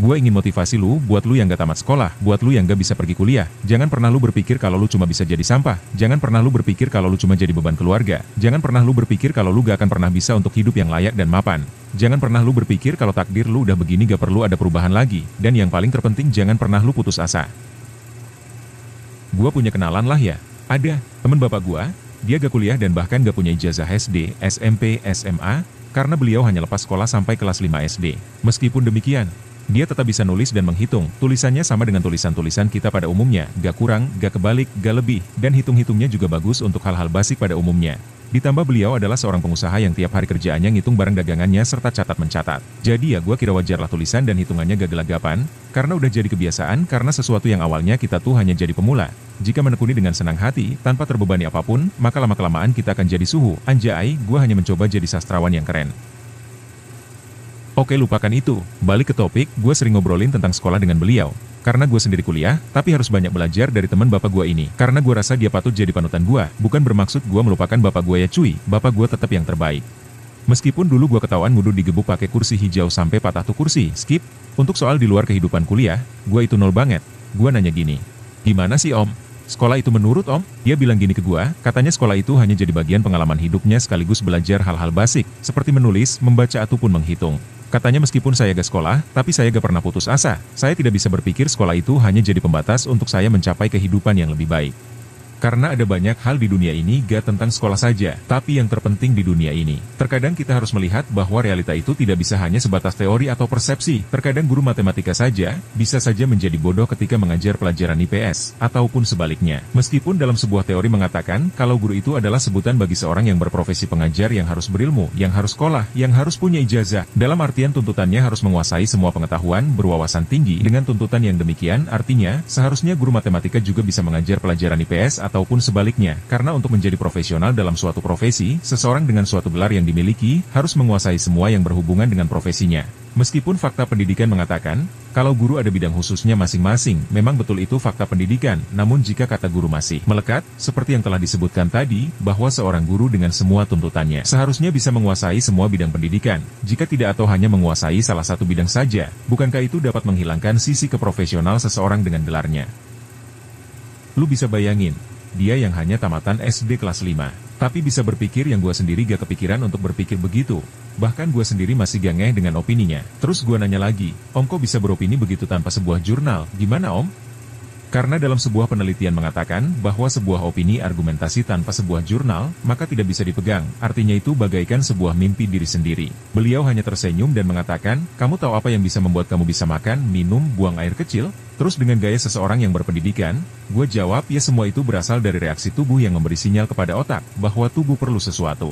Gue ingin motivasi lu, buat lu yang gak tamat sekolah, buat lu yang gak bisa pergi kuliah. Jangan pernah lu berpikir kalau lu cuma bisa jadi sampah. Jangan pernah lu berpikir kalau lu cuma jadi beban keluarga. Jangan pernah lu berpikir kalau lu gak akan pernah bisa untuk hidup yang layak dan mapan. Jangan pernah lu berpikir kalau takdir lu udah begini gak perlu ada perubahan lagi. Dan yang paling terpenting, jangan pernah lu putus asa. Gua punya kenalan lah ya. Ada temen bapak gua, dia gak kuliah dan bahkan gak punya ijazah SD, SMP, SMA, karena beliau hanya lepas sekolah sampai kelas 5 SD. Meskipun demikian, dia tetap bisa nulis dan menghitung. Tulisannya sama dengan tulisan-tulisan kita pada umumnya, gak kurang, gak kebalik, gak lebih, dan hitung-hitungnya juga bagus untuk hal-hal basic pada umumnya. Ditambah beliau adalah seorang pengusaha yang tiap hari kerjaannya ngitung barang dagangannya serta catat-mencatat. Jadi ya gua kira wajarlah tulisan dan hitungannya gak gelagapan, karena udah jadi kebiasaan, karena sesuatu yang awalnya kita tuh hanya jadi pemula. Jika menekuni dengan senang hati, tanpa terbebani apapun, maka lama-kelamaan kita akan jadi suhu. Anjay, gua hanya mencoba jadi sastrawan yang keren. Oke, lupakan itu. Balik ke topik, gue sering ngobrolin tentang sekolah dengan beliau. Karena gue sendiri kuliah, tapi harus banyak belajar dari teman bapak gue ini. Karena gue rasa dia patut jadi panutan gue. Bukan bermaksud gue melupakan bapak gue ya cuy, bapak gue tetap yang terbaik. Meskipun dulu gue ketahuan ngudut digebuk pakai kursi hijau sampai patah tuh kursi, skip. Untuk soal di luar kehidupan kuliah, gue itu nol banget. Gue nanya gini, gimana sih om? Sekolah itu menurut om? Dia bilang gini ke gue, katanya sekolah itu hanya jadi bagian pengalaman hidupnya sekaligus belajar hal-hal basic, seperti menulis, membaca ataupun menghitung. Katanya meskipun saya gak sekolah, tapi saya gak pernah putus asa. Saya tidak bisa berpikir sekolah itu hanya jadi pembatas untuk saya mencapai kehidupan yang lebih baik. Karena ada banyak hal di dunia ini gak tentang sekolah saja, tapi yang terpenting di dunia ini. Terkadang kita harus melihat bahwa realita itu tidak bisa hanya sebatas teori atau persepsi. Terkadang guru matematika saja, bisa saja menjadi bodoh ketika mengajar pelajaran IPS, ataupun sebaliknya. Meskipun dalam sebuah teori mengatakan, kalau guru itu adalah sebutan bagi seorang yang berprofesi pengajar yang harus berilmu, yang harus sekolah, yang harus punya ijazah. Dalam artian tuntutannya harus menguasai semua pengetahuan, berwawasan tinggi. Dengan tuntutan yang demikian, artinya, seharusnya guru matematika juga bisa mengajar pelajaran IPS ataupun sebaliknya, karena untuk menjadi profesional dalam suatu profesi, seseorang dengan suatu gelar yang dimiliki, harus menguasai semua yang berhubungan dengan profesinya. Meskipun fakta pendidikan mengatakan, kalau guru ada bidang khususnya masing-masing, memang betul itu fakta pendidikan, namun jika kata guru masih melekat, seperti yang telah disebutkan tadi, bahwa seorang guru dengan semua tuntutannya, seharusnya bisa menguasai semua bidang pendidikan, jika tidak atau hanya menguasai salah satu bidang saja, bukankah itu dapat menghilangkan sisi keprofesional seseorang dengan gelarnya? Lu bisa bayangin, dia yang hanya tamatan SD kelas 5, tapi bisa berpikir yang gue sendiri gak kepikiran untuk berpikir begitu. Bahkan gue sendiri masih gak ngeh dengan opininya. Terus gue nanya lagi, om kok bisa beropini begitu tanpa sebuah jurnal? Gimana om? Karena dalam sebuah penelitian mengatakan bahwa sebuah opini argumentasi tanpa sebuah jurnal, maka tidak bisa dipegang. Artinya itu bagaikan sebuah mimpi diri sendiri. Beliau hanya tersenyum dan mengatakan, kamu tahu apa yang bisa membuat kamu bisa makan, minum, buang air kecil? Terus dengan gaya seseorang yang berpendidikan, gue jawab, ya semua itu berasal dari reaksi tubuh yang memberi sinyal kepada otak, bahwa tubuh perlu sesuatu.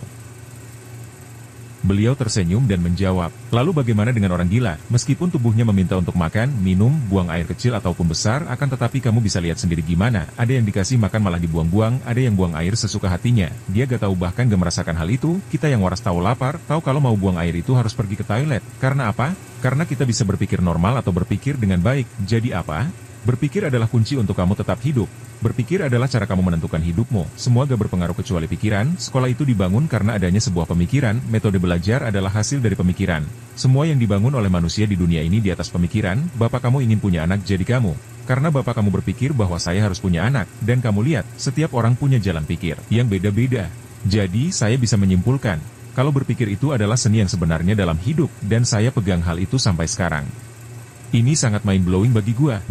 Beliau tersenyum dan menjawab, lalu bagaimana dengan orang gila? Meskipun tubuhnya meminta untuk makan, minum, buang air kecil ataupun besar, akan tetapi kamu bisa lihat sendiri gimana, ada yang dikasih makan malah dibuang-buang, ada yang buang air sesuka hatinya, dia gak tahu bahkan gak merasakan hal itu, kita yang waras tahu lapar, tahu kalau mau buang air itu harus pergi ke toilet. Karena apa? Karena kita bisa berpikir normal atau berpikir dengan baik. Jadi apa? Berpikir adalah kunci untuk kamu tetap hidup. Berpikir adalah cara kamu menentukan hidupmu. Semua gak berpengaruh kecuali pikiran. Sekolah itu dibangun karena adanya sebuah pemikiran. Metode belajar adalah hasil dari pemikiran. Semua yang dibangun oleh manusia di dunia ini di atas pemikiran. Bapak kamu ingin punya anak jadi kamu. Karena bapak kamu berpikir bahwa saya harus punya anak. Dan kamu lihat, setiap orang punya jalan pikir yang beda-beda. Jadi saya bisa menyimpulkan, kalau berpikir itu adalah seni yang sebenarnya dalam hidup. Dan saya pegang hal itu sampai sekarang. Ini sangat mind-blowing bagi gua,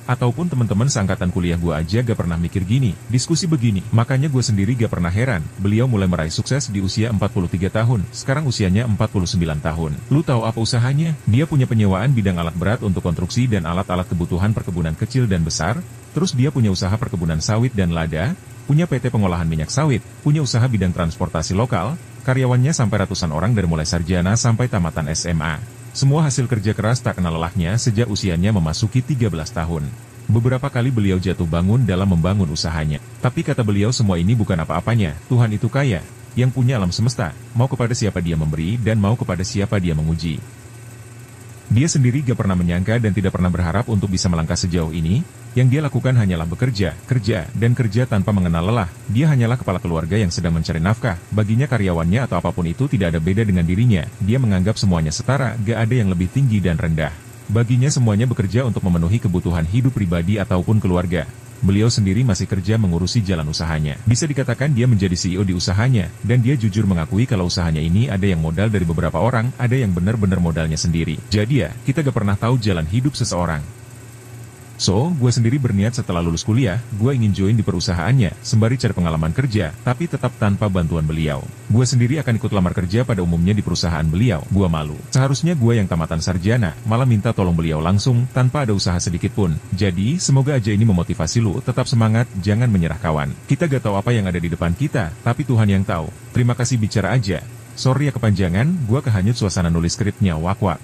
ataupun teman-teman seangkatan kuliah gua aja gak pernah mikir gini, diskusi begini. Makanya gua sendiri gak pernah heran, beliau mulai meraih sukses di usia 43 tahun, sekarang usianya 49 tahun. Lu tahu apa usahanya? Dia punya penyewaan bidang alat berat untuk konstruksi dan alat-alat kebutuhan perkebunan kecil dan besar, terus dia punya usaha perkebunan sawit dan lada, punya PT pengolahan minyak sawit, punya usaha bidang transportasi lokal, karyawannya sampai ratusan orang dari mulai sarjana sampai tamatan SMA. Semua hasil kerja keras tak kenal lelahnya sejak usianya memasuki 13 tahun. Beberapa kali beliau jatuh bangun dalam membangun usahanya. Tapi kata beliau semua ini bukan apa-apanya, Tuhan itu kaya, yang punya alam semesta, mau kepada siapa dia memberi dan mau kepada siapa dia menguji. Dia sendiri gak pernah menyangka dan tidak pernah berharap untuk bisa melangkah sejauh ini. Yang dia lakukan hanyalah bekerja, dan kerja tanpa mengenal lelah. Dia hanyalah kepala keluarga yang sedang mencari nafkah. Baginya karyawannya atau apapun itu tidak ada beda dengan dirinya. Dia menganggap semuanya setara, gak ada yang lebih tinggi dan rendah. Baginya semuanya bekerja untuk memenuhi kebutuhan hidup pribadi ataupun keluarga. Beliau sendiri masih kerja mengurusi jalan usahanya. Bisa dikatakan dia menjadi CEO di usahanya, dan dia jujur mengakui kalau usahanya ini ada yang modal dari beberapa orang, ada yang benar-benar modalnya sendiri. Jadi ya, kita gak pernah tahu jalan hidup seseorang. So, gue sendiri berniat setelah lulus kuliah, gue ingin join di perusahaannya, sembari cari pengalaman kerja, tapi tetap tanpa bantuan beliau. Gue sendiri akan ikut lamar kerja pada umumnya di perusahaan beliau. Gue malu. Seharusnya gue yang tamatan sarjana, malah minta tolong beliau langsung, tanpa ada usaha sedikit pun. Jadi, semoga aja ini memotivasi lu, tetap semangat, jangan menyerah kawan. Kita gak tahu apa yang ada di depan kita, tapi Tuhan yang tahu. Terima kasih bicara aja. Sorry ya kepanjangan, gue kehanyut suasana nulis skripnya wak-wak.